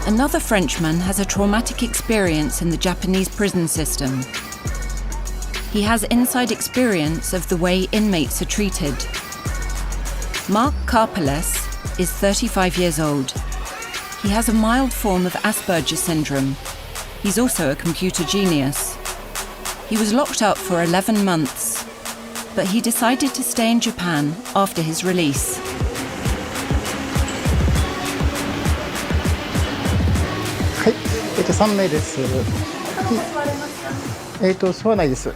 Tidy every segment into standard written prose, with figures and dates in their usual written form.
Another Frenchman has a traumatic experience in the Japanese prison system. He has inside experience of the way inmates are treated. Mark Karpeles is 35 years old. He has a mild form of Asperger's syndrome. He's also a computer genius. He was locked up for 11 months, but he decided to stay in Japan after his release. はい、3名です。座らないです。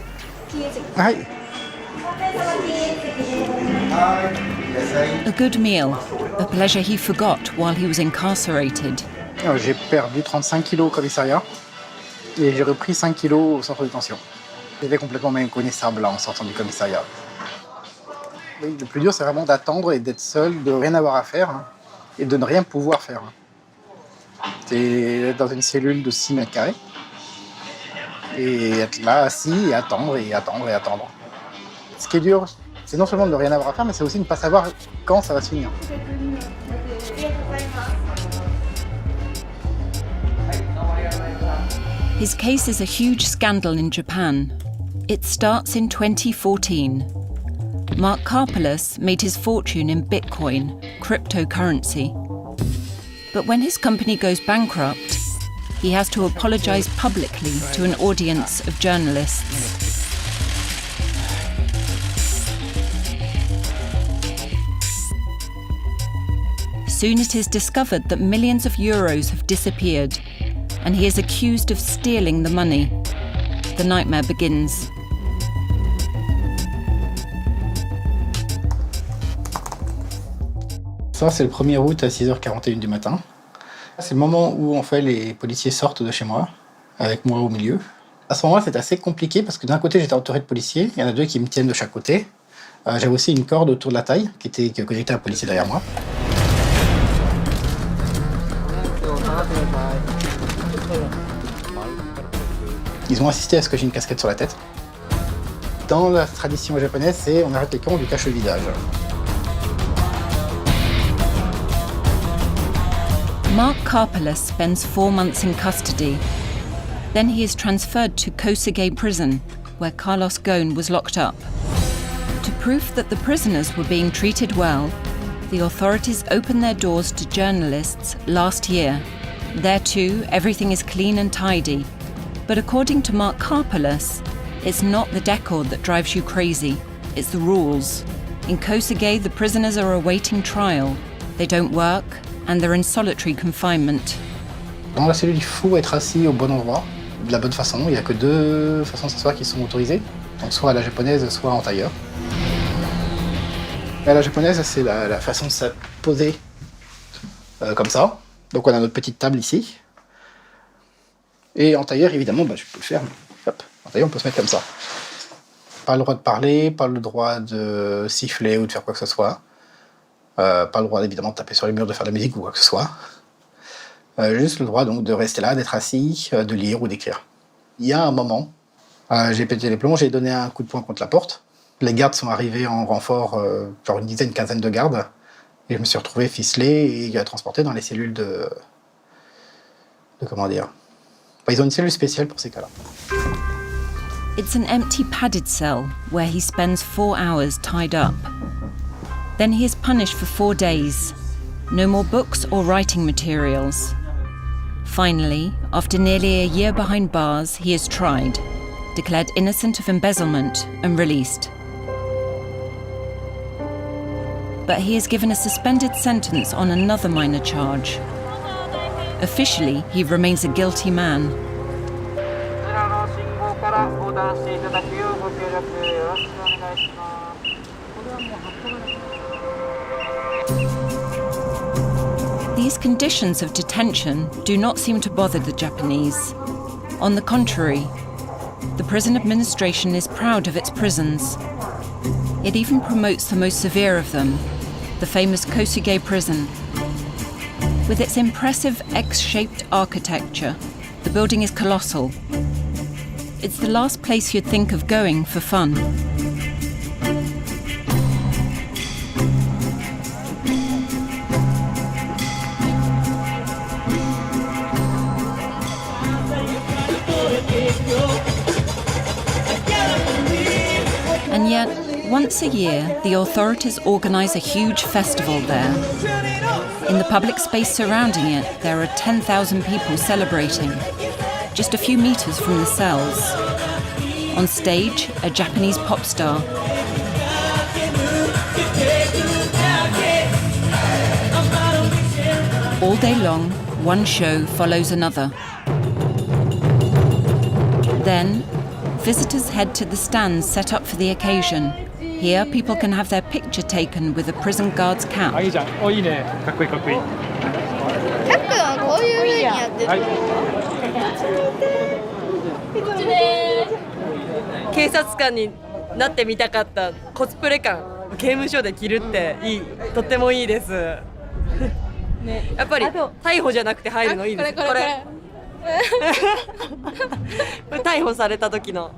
はい。A good meal, a pleasure he forgot while he was incarcerated. J'ai perdu 35 kilos au commissariat et j'ai repris 5 kilos au centre de détention. J'étais complètement méconnaissable en sortant du commissariat. Oui, le plus dur, c'est vraiment d'attendre et d'être seul, de rien avoir à faire et de ne rien pouvoir faire. C'est dans une cellule de 6 mètres carrés et être là assis et attendre et attendre et attendre. Ce qui est dur, c'est non seulement de ne rien avoir à faire, mais c'est aussi de ne pas savoir quand ça va se finir. His case is a huge scandal in Japan. It starts in 2014. Mark Karpeles made his fortune in Bitcoin, cryptocurrency. But when his company goes bankrupt, he has to apologize publicly to an audience of journalists. Soon it is discovered that millions of euros have disappeared, and he is accused of stealing the money. The nightmare begins. Ça, c'est le 1er août à 6h41 du matin. C'est le moment où en fait, les policiers sortent de chez moi, avec moi au milieu. À ce moment-là, c'est assez compliqué parce que d'un côté, j'étais entouré de policiers. Il y en a 2 qui me tiennent de chaque côté. J'avais aussi une corde autour de la taille qui était connectée à un policier derrière moi. Ils ont insisté à ce que j'ai une casquette sur la tête. Dans la tradition japonaise, c'est on arrête les camps, on lui cache le visage. Mark Karpeles spends 4 months in custody. Then he is transferred to Kosai prison, where Carlos Ghosn was locked up. To prove that the prisoners were being treated well, the authorities opened their doors to journalists last year. There too, everything is clean and tidy. But according to Mark Karpeles, it's not the decor that drives you crazy, it's the rules. In Kosai, the prisoners are awaiting trial. They don't work, and they're in solitary confinement. Dans la cellule, il faut être assis au bon endroit, de la bonne façon. Il n'y a que 2 façons de s'asseoir qui sont autorisées, donc soit à la japonaise, soit en tailleur. À la japonaise, c'est la façon de se poser comme ça. Donc on a notre petite table ici. Et en tailleur, évidemment, je peux le faire. Hop, en tailleur, on peut se mettre comme ça. Pas le droit de parler, pas le droit de siffler ou de faire quoi que ce soit. Pas le droit, évidemment, de taper sur les murs, de faire de la musique ou quoi que ce soit. Juste le droit, donc, de rester là, d'être assis, de lire ou d'écrire. Il y a un moment, j'ai pété les plombs, j'ai donné un coup de poing contre la porte. Les gardes sont arrivés en renfort, genre une quinzaine de gardes. Et je me suis retrouvé ficelé et transporté dans les cellules de comment dire. Ils ont une cellule spéciale pour ces cas-là. It's an empty padded cell where he spends 4 hours tied up. Then he is punished for 4 days. No more books or writing materials. Finally, after nearly a year behind bars, he is tried, declared innocent of embezzlement and released. But he is given a suspended sentence on another minor charge. Officially, he remains a guilty man. These conditions of detention do not seem to bother the Japanese. On the contrary, the prison administration is proud of its prisons. It even promotes the most severe of them, the famous Kosai prison. With its impressive X-shaped architecture, the building is colossal. It's the last place you'd think of going for fun. Once a year, the authorities organise a huge festival there. In the public space surrounding it, there are 10,000 people celebrating, just a few meters from the cells. On stage, a Japanese pop star. All day long, one show follows another. Then, visitors head to the stands set up for the occasion. Here, people can have their picture taken with a prison guard's cap. いいじゃん。お、いいね。かっこいいかっこいい。たっくんはこういう風にやってる。警察官になってみたかったコスプレ感、刑務所で着るってとってもいいです。やっぱり逮捕じゃなくて入るのいいです。これ逮捕された時の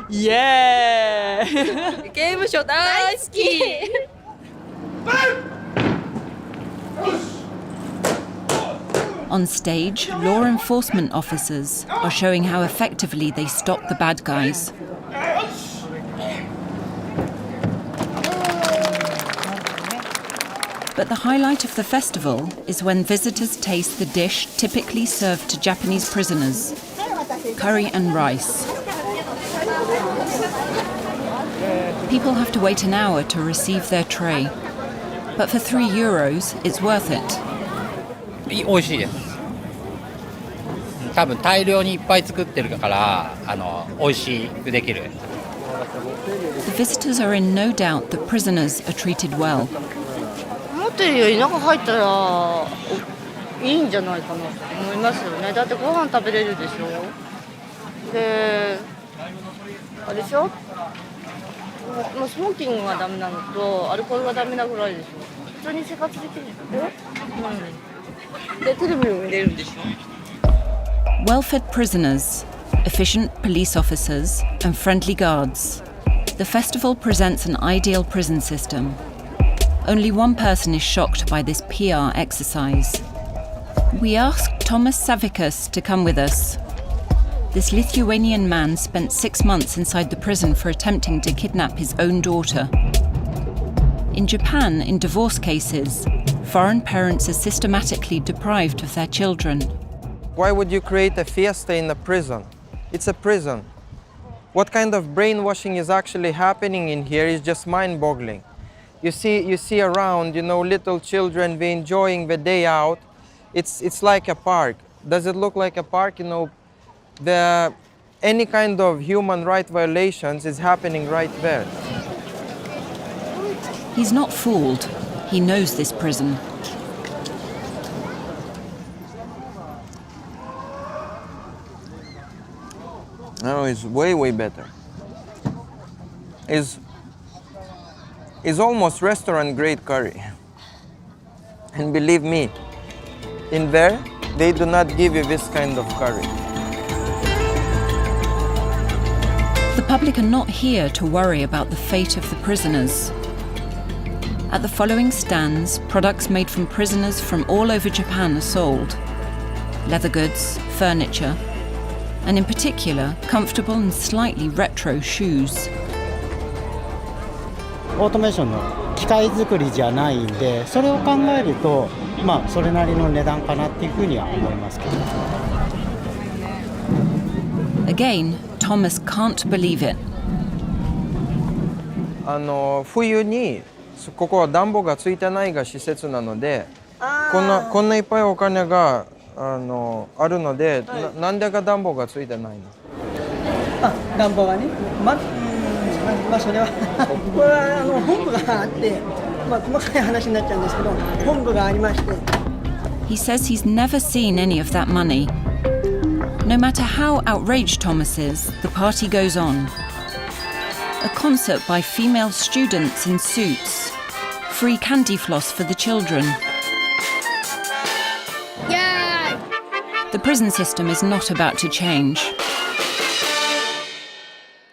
イエーイ。刑務所大好き。On stage, law enforcement officers are showing how effectively they stop the bad guys. But the highlight of the festival is when visitors taste the dish typically served to Japanese prisoners: curry and rice. People have to wait an hour to receive their tray. But for €3, it's worth it. 美味しいです。多分大量にいっぱい作ってるから美味しくできる。 The visitors are in no doubt that prisoners are treated well. 思ってるより中入ったらいいんじゃないかなと思いますよね。だってご飯食べれるでしょ。で、あれでしょ。もうスモーキングがダメなのとアルコールがダメなぐらいでしょ。普通に生活できるでしょ。で、テレビも見れるんでしょ。Well-fed prisoners, efficient police officers, and friendly guards. The festival presents an ideal prison system. Only one person is shocked by this PR exercise. We asked Thomas Savikas to come with us. This Lithuanian man spent 6 months inside the prison for attempting to kidnap his own daughter. In Japan, in divorce cases, foreign parents are systematically deprived of their children. Why would you create a fiesta in a prison? It's a prison. What kind of brainwashing is actually happening in here is just mind-boggling. You see around, little children be enjoying the day out. It's like a park. Does it look like a park? Any kind of human rights violations is happening right there. He's not fooled. He knows this prison. No, it's way, way better. It's almost restaurant-grade curry. And believe me, in there, they do not give you this kind of curry. The public are not here to worry about the fate of the prisoners. At the following stands, products made from prisoners from all over Japan are sold. Leather goods, furniture, and in particular, comfortable and slightly retro shoes. オートメーションの機械作りじゃないんで、それを考えると、それなりの値段かなっていうふうには思いますけど。Again, Thomas can't believe it. 冬にここは暖房がついてないが施設なので、こんないっぱいお金があるので、なんでが暖房がついてないの？暖房がね、それはこれは本部があって、細かい話になっちゃうんですけど、本部がありまして。He says he's never seen any of that money. No matter how outraged Thomas is, the party goes on. A concert by female students in suits. Free candy floss for the children. Yeah. The prison system is not about to change.